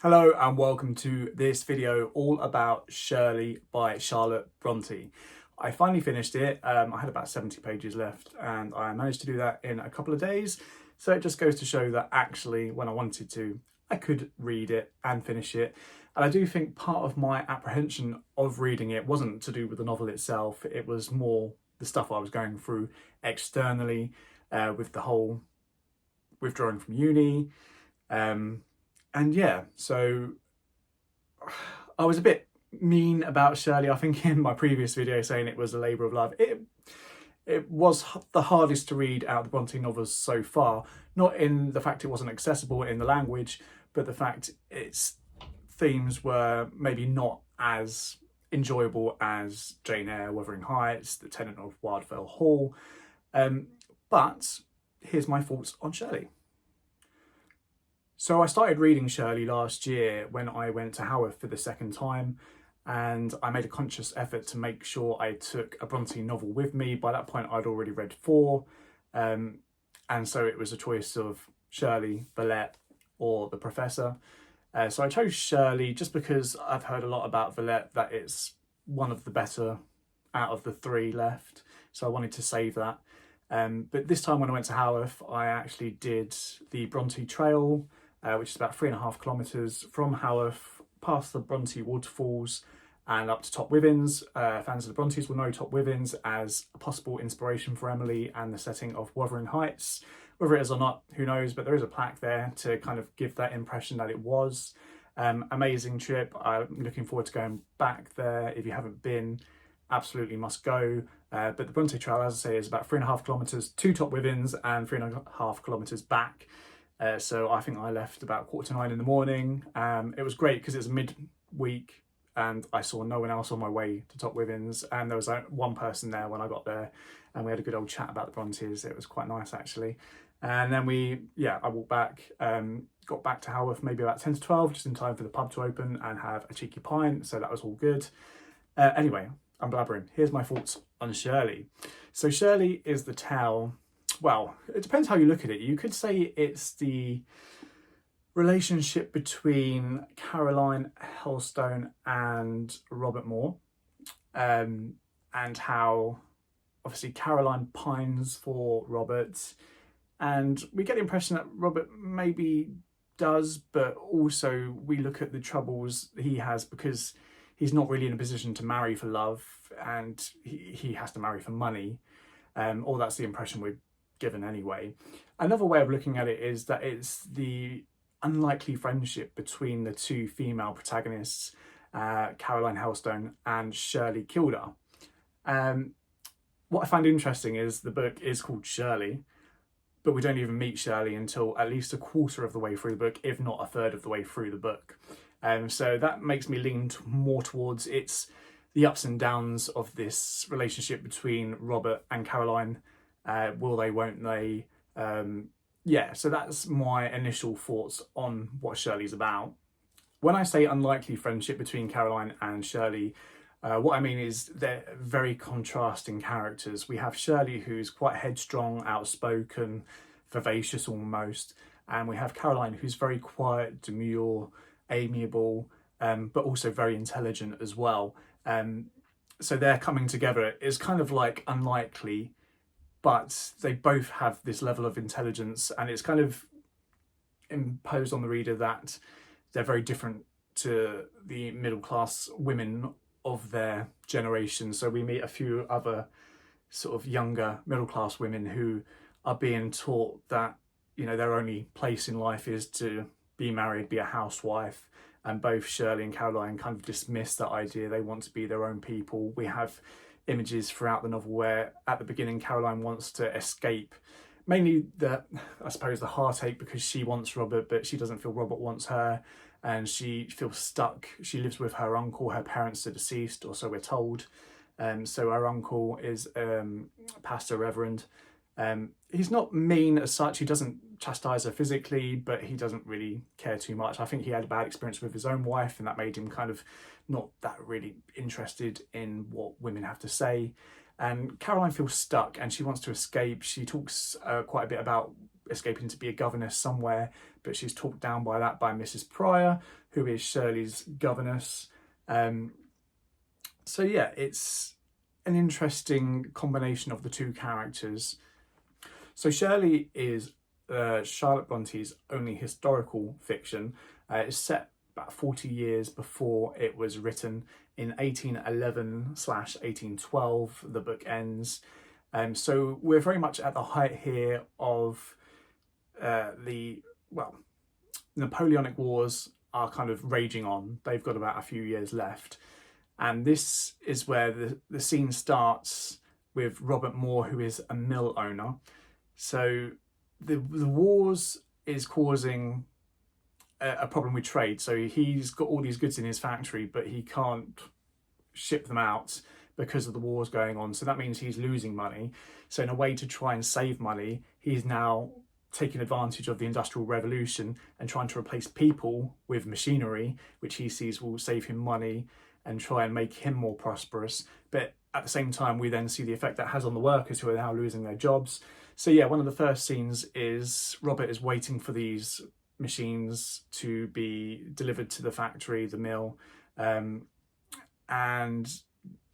Hello and welcome to this video all about Shirley by Charlotte Brontë. I finally finished it. I had about 70 pages left and I managed to do that in a couple of days. So it just goes to show that actually when I wanted to, I could read it and finish it. And I do think part of my apprehension of reading it wasn't to do with the novel itself. It was more the stuff I was going through externally with the whole withdrawing from uni. And yeah, so I was a bit mean about Shirley, I think, in my previous video, saying it was a labour of love. It was the hardest to read out of the Brontë novels so far, not in the fact it wasn't accessible in the language, but the fact its themes were maybe not as enjoyable as Jane Eyre, Wuthering Heights, The Tenant of Wildfell Hall. But here's my thoughts on Shirley. So I started reading Shirley last year when I went to Haworth for the second time, and I made a conscious effort to make sure I took a Brontë novel with me. By that point I'd already read 4, and so it was a choice of Shirley, Villette or The Professor. So I chose Shirley just because I've heard a lot about Villette, that it's one of the better out of the 3 left, so I wanted to save that. But this time when I went to Haworth, I actually did the Brontë Trail, which is about 3.5 kilometres from Haworth, past the Brontë waterfalls and up to Top Withens. Fans of the Brontes will know Top Withens as a possible inspiration for Emily and the setting of Wuthering Heights. Whether it is or not, who knows, but there is a plaque there to kind of give that impression that it was. Amazing trip. I'm looking forward to going back there. If you haven't been, absolutely must go. But the Brontë Trail, as I say, is about 3.5 kilometres to Top Withens and 3.5 kilometres back. So I think I left about 8:45 in the morning. It was great because it was mid-week and I saw no one else on my way to Top Withens, and there was one person there when I got there, and we had a good old chat about the Brontes. It was quite nice actually. And then I walked back, got back to Haworth maybe about 10 to 12, just in time for the pub to open and have a cheeky pint, so that was all good. Anyway, I'm blabbering. Here's my thoughts on Shirley. So Shirley is the tale. Well, it depends how you look at it. You could say it's the relationship between Caroline Helstone and Robert Moore, and how obviously Caroline pines for Robert, and we get the impression that Robert maybe does, but also we look at the troubles he has because he's not really in a position to marry for love, and he has to marry for money, or that's the impression we're given anyway. Another way of looking at it is that it's the unlikely friendship between the 2 female protagonists, Caroline Helstone and Shirley Kilder. What I find interesting is the book is called Shirley, but we don't even meet Shirley until at least a quarter of the way through the book, if not a third of the way through the book. So that makes me lean more towards it's the ups and downs of this relationship between Robert and Caroline. Will they, won't they? So that's my initial thoughts on what Shirley's about. When I say unlikely friendship between Caroline and Shirley, what I mean is they're very contrasting characters. We have Shirley, who's quite headstrong, outspoken, vivacious almost, and we have Caroline, who's very quiet, demure, amiable, but also very intelligent as well. So their coming together is kind of like unlikely, but they both have this level of intelligence, and it's kind of imposed on the reader that they're very different to the middle class women of their generation. So we meet a few other sort of younger middle class women who are being taught that, you know, their only place in life is to be married, be a housewife, and both Shirley and Caroline kind of dismiss that idea. They want to be their own people. We have images throughout the novel where at the beginning Caroline wants to escape, mainly the heartache, because she wants Robert but she doesn't feel Robert wants her, and she feels stuck. She lives with her uncle. Her parents are deceased, or so we're told. So her uncle is pastor reverend. He's not mean as such. He doesn't chastise her physically, but he doesn't really care too much. I think he had a bad experience with his own wife, and that made him kind of not that really interested in what women have to say. And Caroline feels stuck and she wants to escape. She talks quite a bit about escaping to be a governess somewhere, but she's talked down by that by Mrs. Pryor, who is Shirley's governess. So yeah, it's an interesting combination of the two characters. So Shirley is Charlotte Bronte's only historical fiction. It's set about 40 years before it was written. In 1811/1812, the book ends. So we're very much at the height here of the Napoleonic Wars are kind of raging on. They've got about a few years left. And this is where the scene starts with Robert Moore, who is a mill owner. So the wars is causing a problem with trade. So he's got all these goods in his factory, but he can't ship them out because of the wars going on. So that means he's losing money. So in a way to try and save money, he's now taking advantage of the Industrial Revolution and trying to replace people with machinery, which he sees will save him money and try and make him more prosperous. But at the same time, we then see the effect that has on the workers who are now losing their jobs. So yeah, one of the first scenes is Robert is waiting for these machines to be delivered to the factory, the mill, and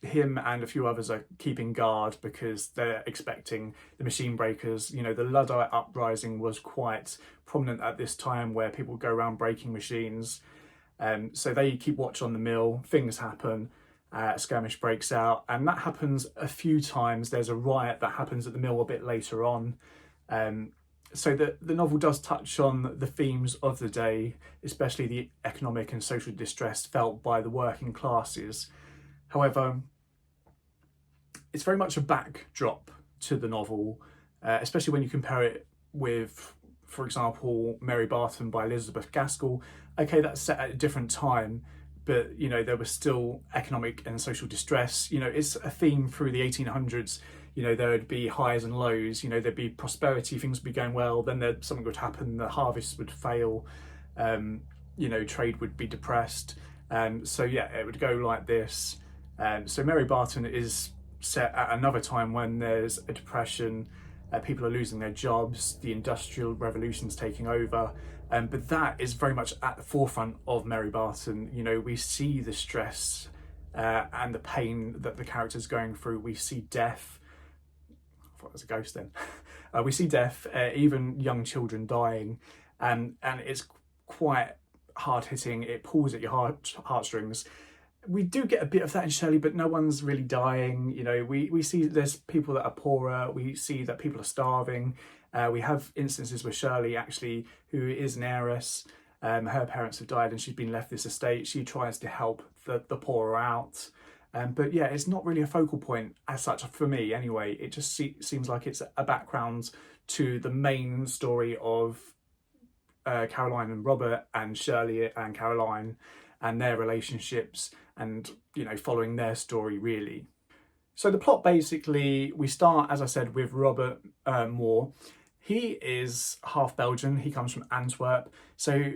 him and a few others are keeping guard because they're expecting the machine breakers. You know, the Luddite uprising was quite prominent at this time, where people go around breaking machines. So they keep watch on the mill, things happen, a skirmish breaks out, and that happens a few times. There's a riot that happens at the mill a bit later on. So the novel does touch on the themes of the day, especially the economic and social distress felt by the working classes. However, it's very much a backdrop to the novel, especially when you compare it with, for example, Mary Barton by Elizabeth Gaskell. Okay, that's set at a different time, but you know, there was still economic and social distress. You know, it's a theme through the 1800s. You know, there would be highs and lows. You know, there'd be prosperity, things would be going well, then something would happen, the harvest would fail, you know, trade would be depressed. So yeah, it would go like this. So Mary Barton is set at another time when there's a depression, people are losing their jobs, the Industrial Revolution's taking over. But that is very much at the forefront of Mary Barton. You know, we see the stress and the pain that the character's going through. We see death. I thought it was a ghost then. We see death, even young children dying, and it's quite hard-hitting. It pulls at your heartstrings. We do get a bit of that in Shirley, but no one's really dying. You know, we see there's people that are poorer. We see that people are starving. We have instances where Shirley, actually, who is an heiress, her parents have died and she's been left this estate. She tries to help the poorer out. But yeah, it's not really a focal point as such for me anyway. It just seems like it's a background to the main story of Caroline and Robert, and Shirley and Caroline and their relationships, and, you know, following their story really. So the plot, basically, we start, as I said, with Robert Moore. He is half Belgian, he comes from Antwerp, so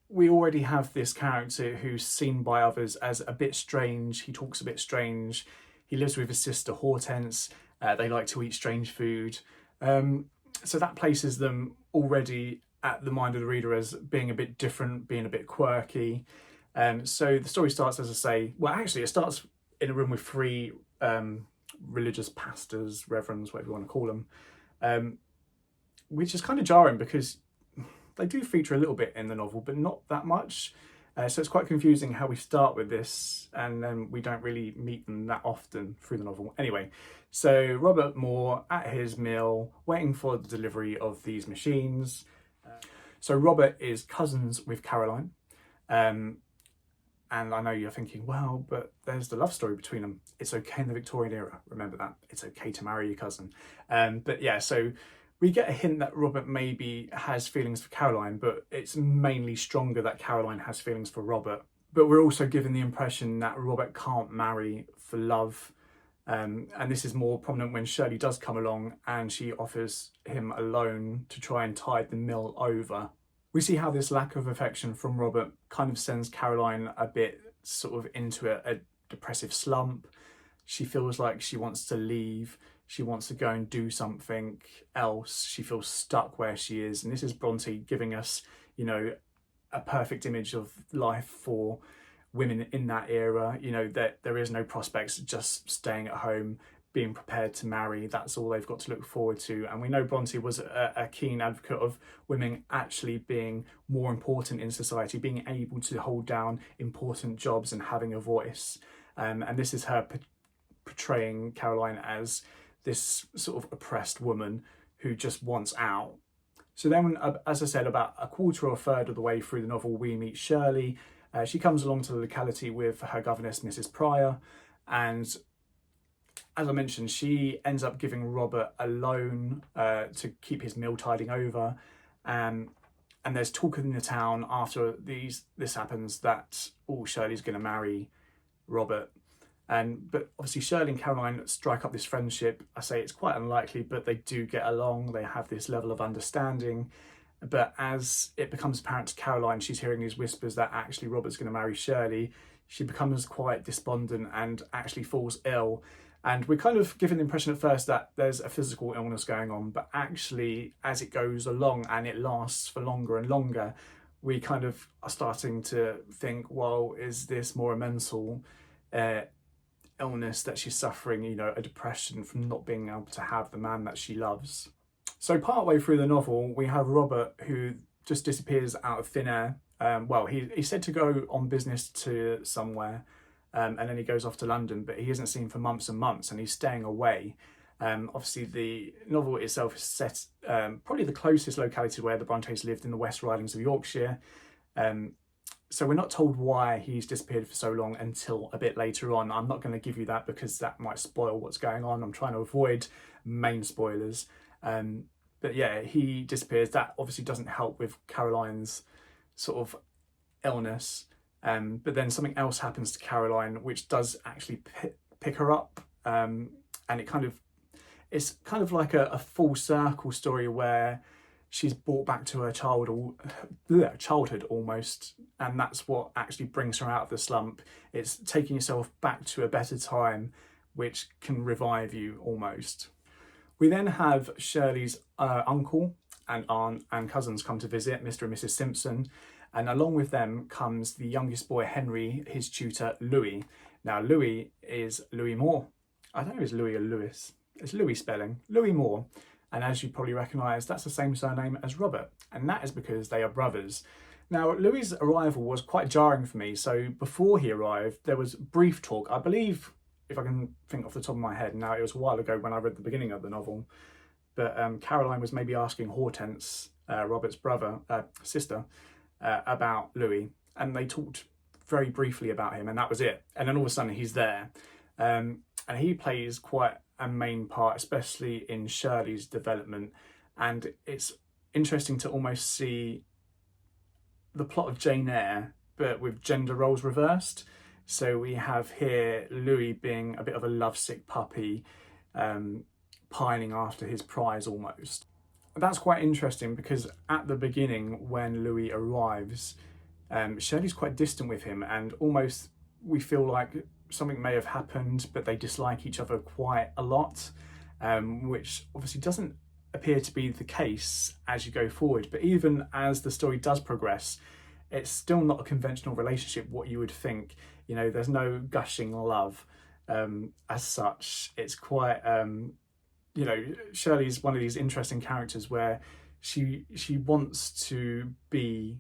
we already have this character who's seen by others as a bit strange. He talks a bit strange. He lives with his sister Hortense. They like to eat strange food. So that places them already at the mind of the reader as being a bit different, being a bit quirky. So the story starts, as I say, well, actually it starts in a room with three religious pastors, reverends, whatever you want to call them, which is kind of jarring because they do feature a little bit in the novel, but not that much. So it's quite confusing how we start with this and then we don't really meet them that often through the novel. Anyway, so Robert Moore at his mill, waiting for the delivery of these machines. So Robert is cousins with Caroline. And I know you're thinking, well, but there's the love story between them. It's okay in the Victorian era. Remember that. It's okay to marry your cousin. But yeah, so we get a hint that Robert maybe has feelings for Caroline, but it's mainly stronger that Caroline has feelings for Robert. But we're also given the impression that Robert can't marry for love. And this is more prominent when Shirley does come along and she offers him a loan to try and tide the mill over. We see how this lack of affection from Robert kind of sends Caroline a bit sort of into a depressive slump. She feels like she wants to leave. She wants to go and do something else. She feels stuck where she is. And this is Brontë giving us, you know, a perfect image of life for women in that era. You know, that there is no prospects, just staying at home, being prepared to marry. That's all they've got to look forward to. And we know Brontë was a keen advocate of women actually being more important in society, being able to hold down important jobs and having a voice. And this is her portraying Caroline as this sort of oppressed woman who just wants out. So then, as I said, about a quarter or a third of the way through the novel, we meet Shirley. She comes along to the locality with her governess, Mrs. Pryor, and as I mentioned, she ends up giving Robert a loan to keep his mill tiding over. And there's talk in the town after this happens that, oh, Shirley's going to marry Robert. But obviously Shirley and Caroline strike up this friendship. I say it's quite unlikely, but they do get along. They have this level of understanding. But as it becomes apparent to Caroline, she's hearing these whispers that actually Robert's going to marry Shirley. She becomes quite despondent and actually falls ill. And we're kind of given the impression at first that there's a physical illness going on, but actually as it goes along and it lasts for longer and longer, we kind of are starting to think, well, is this more a mental illness that she's suffering, you know, a depression from not being able to have the man that she loves? So partway through the novel, we have Robert who just disappears out of thin air. He's said to go on business to somewhere, and then he goes off to London, but he isn't seen for months and months, and he's staying away. Obviously, the novel itself is set probably the closest locality where the Brontes lived, in the West Ridings of Yorkshire. So we're not told why he's disappeared for so long until a bit later on. I'm not going to give you that because that might spoil what's going on. I'm trying to avoid main spoilers. But yeah, he disappears. That obviously doesn't help with Caroline's sort of illness. But then something else happens to Caroline, which does actually pick her up. And it's kind of like a full circle story where she's brought back to her childhood almost. And that's what actually brings her out of the slump. It's taking yourself back to a better time, which can revive you almost. We then have Shirley's uncle and aunt and cousins come to visit, Mr. and Mrs. Simpson. And along with them comes the youngest boy, Henry, his tutor, Louis. Now, Louis is Louis Moore. I don't know if it's Louis or Lewis. It's Louis spelling, Louis Moore. And as you probably recognise, that's the same surname as Robert. And that is because they are brothers. Now, Louis's arrival was quite jarring for me. So before he arrived, there was brief talk. I believe, if I can think off the top of my head, now it was a while ago when I read the beginning of the novel, but Caroline was maybe asking Hortense, Robert's sister, about Louis, and they talked very briefly about him, and that was it. And then all of a sudden he's there, and he plays quite a main part, especially in Shirley's development. And it's interesting to almost see the plot of Jane Eyre, but with gender roles reversed. So we have here Louis being a bit of a lovesick puppy, pining after his prize almost. That's quite interesting because at the beginning, when Louis arrives, Shirley's quite distant with him, and almost we feel like something may have happened, but they dislike each other quite a lot, which obviously doesn't appear to be the case as you go forward. But even as the story does progress, it's still not a conventional relationship, what you would think. You know, there's no gushing love as such. It's quite, Shirley's one of these interesting characters where she wants to be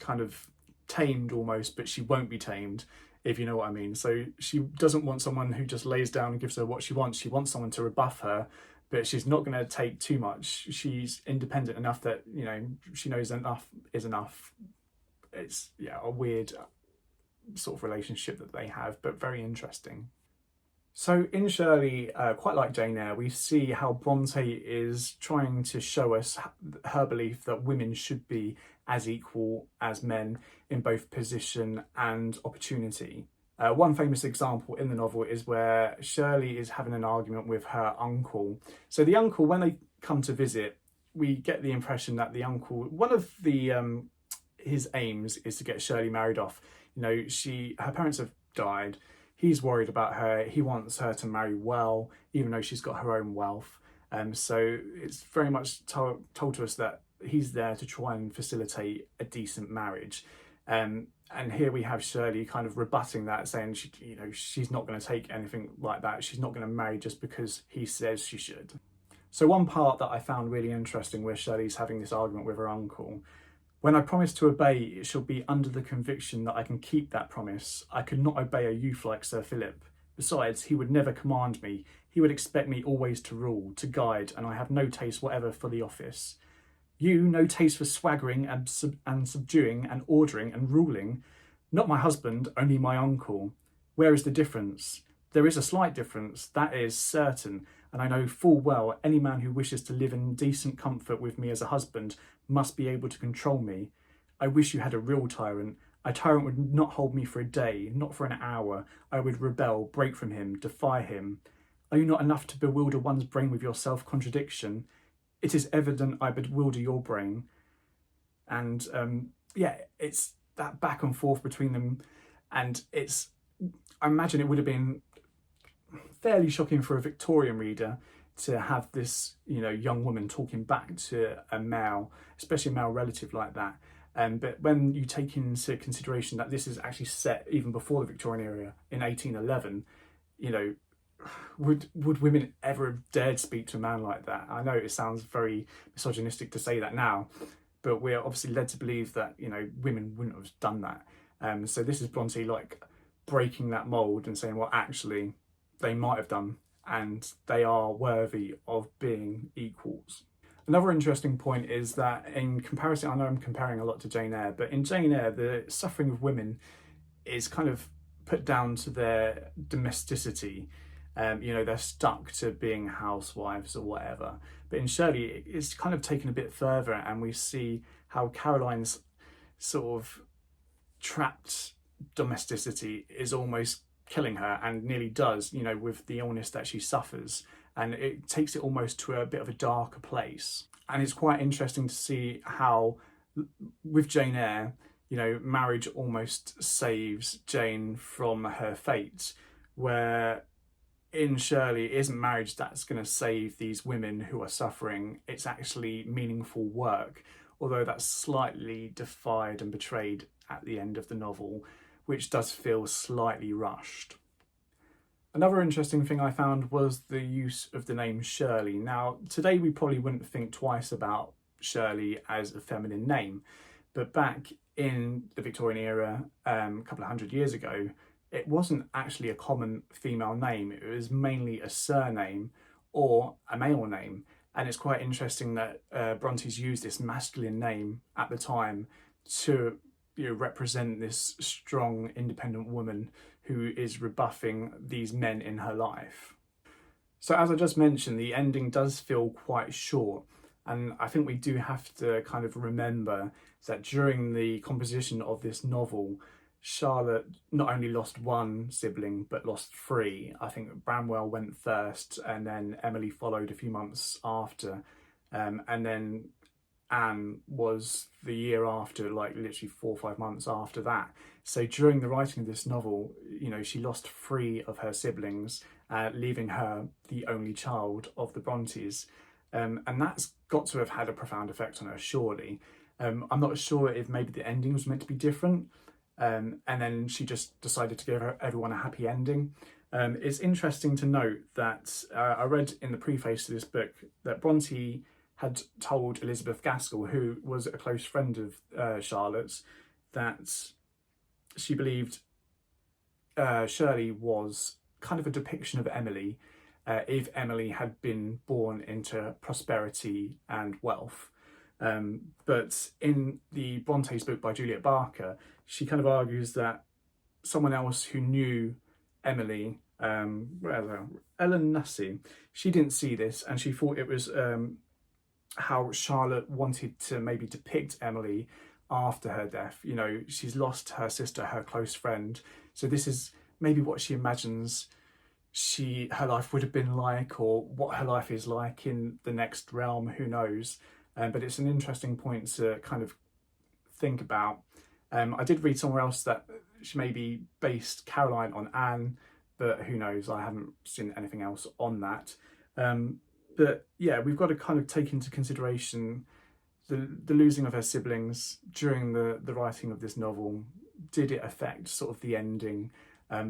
kind of tamed almost, but she won't be tamed, if you know what I mean. So she doesn't want someone who just lays down and gives her what she wants. She wants someone to rebuff her, but she's not going to take too much. She's independent enough that, you know, she knows enough is enough. It's, a weird sort of relationship that they have, but very interesting. So in Shirley, quite like Jane Eyre, we see how Brontë is trying to show us her belief that women should be as equal as men in both position and opportunity. One famous example in the novel is where Shirley is having an argument with her uncle. So the uncle, when they come to visit, we get the impression that the uncle, one of the his aims is to get Shirley married off. You know, her parents have died. he's worried about her. He wants her to marry well, even though she's got her own wealth. So it's very much told to us that he's there to try and facilitate a decent marriage. And here we have Shirley kind of rebutting that, saying she's not going to take anything like that. She's not going to marry just because he says she should. So one part that I found really interesting, where Shirley's having this argument with her uncle: "When I promise to obey, it shall be under the conviction that I can keep that promise. I could not obey a youth like Sir Philip. Besides, he would never command me. He would expect me always to rule, to guide, and I have no taste whatever for the office. You, no taste for swaggering and subduing and ordering and ruling. Not my husband, only my uncle. Where is the difference? There is a slight difference, that is certain, and I know full well any man who wishes to live in decent comfort with me as a husband must be able to control me. I wish you had a real tyrant. A tyrant would not hold me for a day, not for an hour. I would rebel, break from him, defy him. Are you not enough to bewilder one's brain with your self-contradiction? It is evident I bewilder your brain." And it's that back and forth between them, and I imagine it would have been fairly shocking for a Victorian reader to have this, young woman talking back to a male, especially a male relative like that. But when you take into consideration that this is actually set even before the Victorian era in 1811, would women ever have dared speak to a man like that? I know it sounds very misogynistic to say that now, but we're obviously led to believe that women wouldn't have done that. So this is Brontë like breaking that mold and saying, well, actually they might have done, and they are worthy of being equals. Another interesting point is that in comparison, I know I'm comparing a lot to Jane Eyre, but in Jane Eyre, the suffering of women is kind of put down to their domesticity. They're stuck to being housewives or whatever. But in Shirley, it's kind of taken a bit further, and we see how Caroline's sort of trapped domesticity is almost killing her, and nearly does, with the illness that she suffers. And it takes it almost to a bit of a darker place. And it's quite interesting to see how, with Jane Eyre, marriage almost saves Jane from her fate, where in Shirley, it isn't marriage that's going to save these women who are suffering. It's actually meaningful work, although that's slightly defied and betrayed at the end of the novel, which does feel slightly rushed. Another interesting thing I found was the use of the name Shirley. Now, today we probably wouldn't think twice about Shirley as a feminine name, but back in the Victorian era, a couple of hundred years ago, it wasn't actually a common female name. It was mainly a surname or a male name. And it's quite interesting that Bronte's used this masculine name at the time to represent this strong, independent woman who is rebuffing these men in her life. So as I just mentioned, the ending does feel quite short, and I think we do have to kind of remember that during the composition of this novel, Charlotte not only lost one sibling but lost three. I think Bramwell went first, and then Emily followed a few months after, and then Anne was the year after, like literally 4 or 5 months after that. So during the writing of this novel, she lost three of her siblings, leaving her the only child of the Brontes. And that's got to have had a profound effect on her, surely. I'm not sure if maybe the ending was meant to be different, and then she just decided to give everyone a happy ending. It's interesting to note that I read in the preface to this book that Brontë had told Elizabeth Gaskell, who was a close friend of Charlotte's, that she believed Shirley was kind of a depiction of Emily, if Emily had been born into prosperity and wealth. But in the Bronte's book by Juliet Barker, she kind of argues that someone else who knew Emily, Ellen Nussey, she didn't see this, and she thought it was how Charlotte wanted to maybe depict Emily after her death. She's lost her sister, her close friend, so this is maybe what she imagines her life would have been like, or what her life is like in the next realm, who knows. But it's an interesting point to kind of think about. I did read somewhere else that she maybe based Caroline on Anne, but who knows? I haven't seen anything else on that. But yeah, we've got to kind of take into consideration the losing of her siblings during the writing of this novel. Did it affect sort of the ending?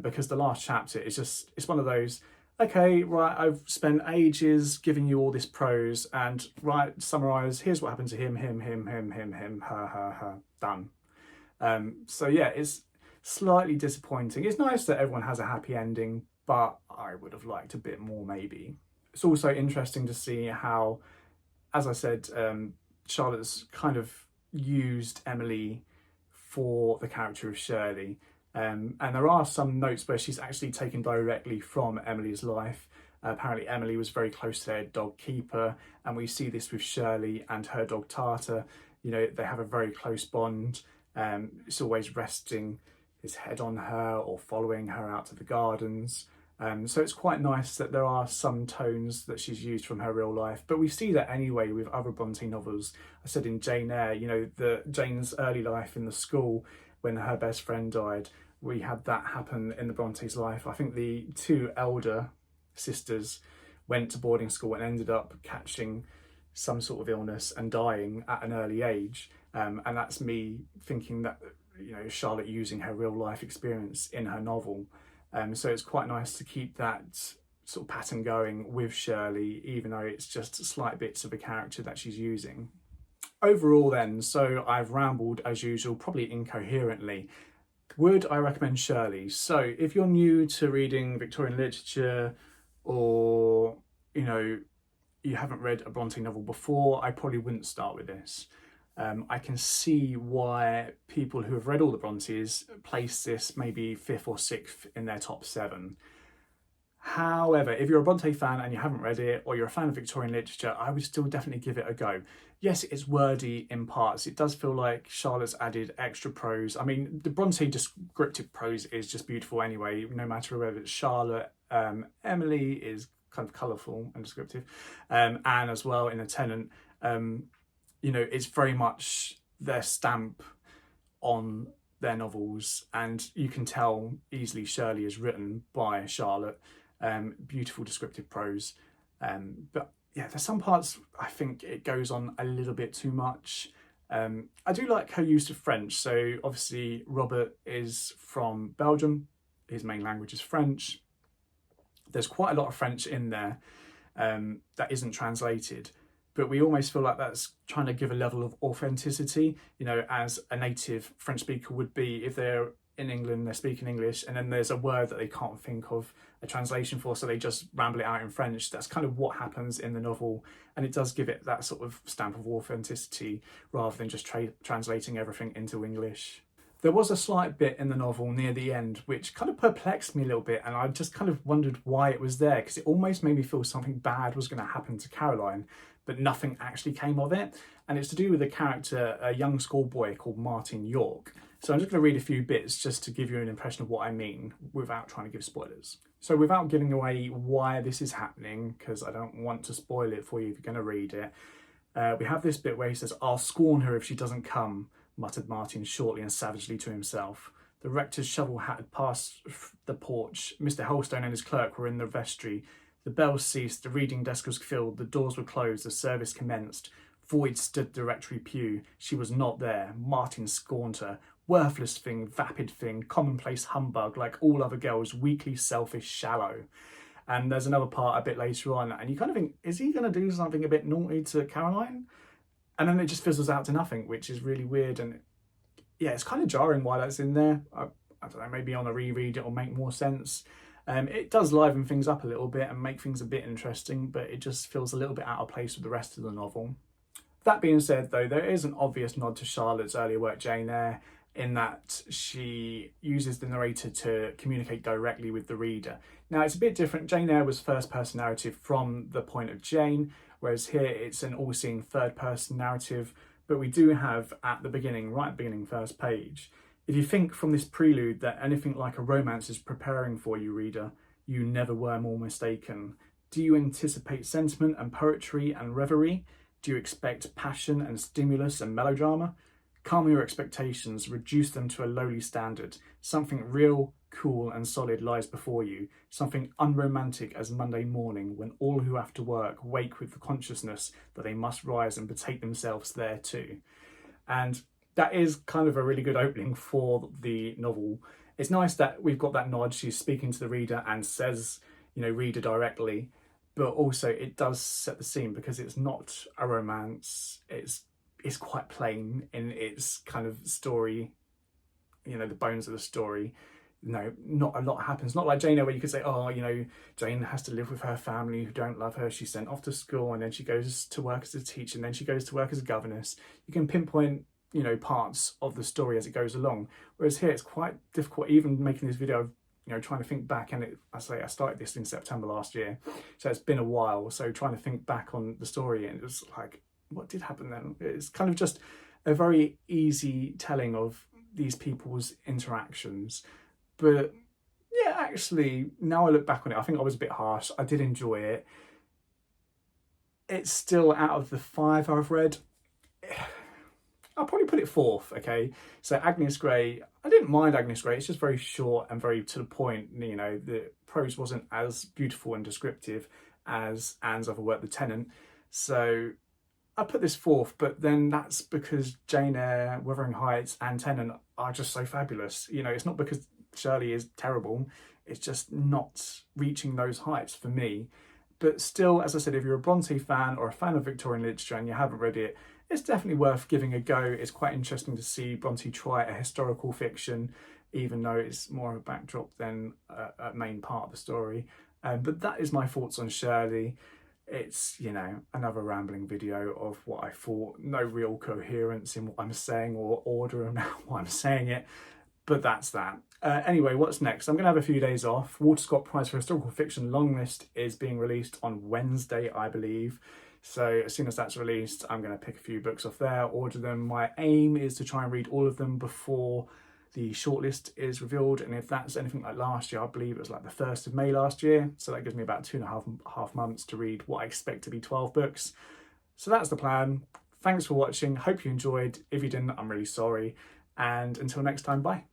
Because the last chapter is just, it's one of those, okay, right, I've spent ages giving you all this prose and right, summarise, here's what happened to him, her, done. So yeah, it's slightly disappointing. It's nice that everyone has a happy ending, but I would have liked a bit more maybe. It's also interesting to see how, as I said, Charlotte's kind of used Emily for the character of Shirley. And there are some notes where she's actually taken directly from Emily's life. Apparently Emily was very close to their dog Keeper, and we see this with Shirley and her dog Tartar. You know, they have a very close bond. It's always resting his head on her or following her out to the gardens. So it's quite nice that there are some tones that she's used from her real life, but we see that anyway with other Brontë novels. I said in Jane Eyre, you know, Jane's early life in the school when her best friend died, we had that happen in the Bronte's life. I think the two elder sisters went to boarding school and ended up catching some sort of illness and dying at an early age. And that's me thinking that, you know, Charlotte using her real life experience in her novel. So it's quite nice to keep that sort of pattern going with Shirley, even though it's just slight bits of a character that she's using. Overall then, so I've rambled as usual, probably incoherently. Would I recommend Shirley? So if you're new to reading Victorian literature, or, you know, you haven't read a Brontë novel before, I probably wouldn't start with this. I can see why people who have read all the Brontes place this maybe 5th or 6th in their top 7. However, if you're a Brontë fan and you haven't read it, or you're a fan of Victorian literature, I would still definitely give it a go. Yes, it's wordy in parts. It does feel like Charlotte's added extra prose. I mean, the Brontë descriptive prose is just beautiful anyway, no matter whether it's Charlotte. Emily is kind of colourful and descriptive. Anne as well in A Tenant. You know, it's very much their stamp on their novels, and you can tell easily Shirley is written by Charlotte. Beautiful descriptive prose. But yeah, there's some parts I think it goes on a little bit too much. I do like her use of French. So obviously Robert is from Belgium. His main language is French. There's quite a lot of French in there that isn't translated. But we almost feel like that's trying to give a level of authenticity, you know, as a native French speaker would be if they're in England, they're speaking English, and then there's a word that they can't think of a translation for, so they just ramble it out in French. That's kind of what happens in the novel, and it does give it that sort of stamp of authenticity rather than just translating everything into English. There was a slight bit in the novel near the end which kind of perplexed me a little bit, and I just kind of wondered why it was there, because it almost made me feel something bad was going to happen to Caroline, but nothing actually came of it. And it's to do with a character, a young schoolboy called Martin York. So I'm just going to read a few bits just to give you an impression of what I mean without trying to give spoilers. So without giving away why this is happening, because I don't want to spoil it for you if you're going to read it, we have this bit where he says, "I'll scorn her if she doesn't come," muttered Martin shortly and savagely to himself. The rector's shovel hat had passed the porch. Mr. Holstone and his clerk were in the vestry. The bells ceased, the reading desk was filled, the doors were closed, the service commenced. Void stood the rectory pew. She was not there. Martin scorned her. Worthless thing, vapid thing, commonplace humbug, like all other girls, weakly, selfish, shallow. And there's another part a bit later on, and you kind of think, is he going to do something a bit naughty to Caroline? And then it just fizzles out to nothing, which is really weird. And yeah, it's kind of jarring why that's in there. I don't know, maybe on a reread it'll make more sense. It does liven things up a little bit and make things a bit interesting, but it just feels a little bit out of place with the rest of the novel. That being said, though, there is an obvious nod to Charlotte's earlier work, Jane Eyre, in that she uses the narrator to communicate directly with the reader. Now, it's a bit different. Jane Eyre was first-person narrative from the point of Jane, whereas here it's an all-seeing third-person narrative, but we do have at the beginning, right at the beginning, first page, if you think from this prelude that anything like a romance is preparing for you, reader, you never were more mistaken. Do you anticipate sentiment and poetry and reverie? Do you expect passion and stimulus and melodrama? Calm your expectations, reduce them to a lowly standard. Something real, cool and solid lies before you. Something unromantic as Monday morning, when all who have to work wake with the consciousness that they must rise and betake themselves there too. And that is kind of a really good opening for the novel. It's nice that we've got that nod. She's speaking to the reader and says, you know, reader directly, but also it does set the scene because it's not a romance. It's quite plain in its kind of story, you know, the bones of the story. No, not a lot happens. Not like Jane Eyre, where you could say, oh, you know, Jane has to live with her family who don't love her. She's sent off to school and then she goes to work as a teacher and then she goes to work as a governess. You can pinpoint, you know, parts of the story as it goes along. Whereas here it's quite difficult, even making this video, you know, trying to think back. And I started this in September last year, so it's been a while. So trying to think back on the story, and it was like, what did happen then? It's kind of just a very easy telling of these people's interactions. But yeah, actually, now I look back on it, I think I was a bit harsh. I did enjoy it. It's still, out of the 5 I've read, I'll probably put it 4th, okay? So Agnes Grey, I didn't mind Agnes Grey. It's just very short and very to the point. You know, the prose wasn't as beautiful and descriptive as Anne's other work, The Tenant. So I put this 4th, but then that's because Jane Eyre, Wuthering Heights and Tenant are just so fabulous. You know, it's not because Shirley is terrible. It's just not reaching those heights for me. But still, as I said, if you're a Brontë fan or a fan of Victorian literature and you haven't read it, it's definitely worth giving a go. It's quite interesting to see Brontë try a historical fiction, even though it's more of a backdrop than a main part of the story. But that is my thoughts on Shirley. It's, you know, another rambling video of what I thought. No real coherence in what I'm saying or order in what I'm saying it. But that's that. Anyway, what's next? I'm going to have a few days off. Walter Scott Prize for Historical Fiction long list is being released on Wednesday, I believe. So as soon as that's released, I'm going to pick a few books off there, order them. My aim is to try and read all of them before the shortlist is revealed. And if that's anything like last year, I believe it was like the 1st of May last year. So that gives me about 2.5 months to read what I expect to be 12 books. So that's the plan. Thanks for watching. Hope you enjoyed. If you didn't, I'm really sorry. And until next time, bye.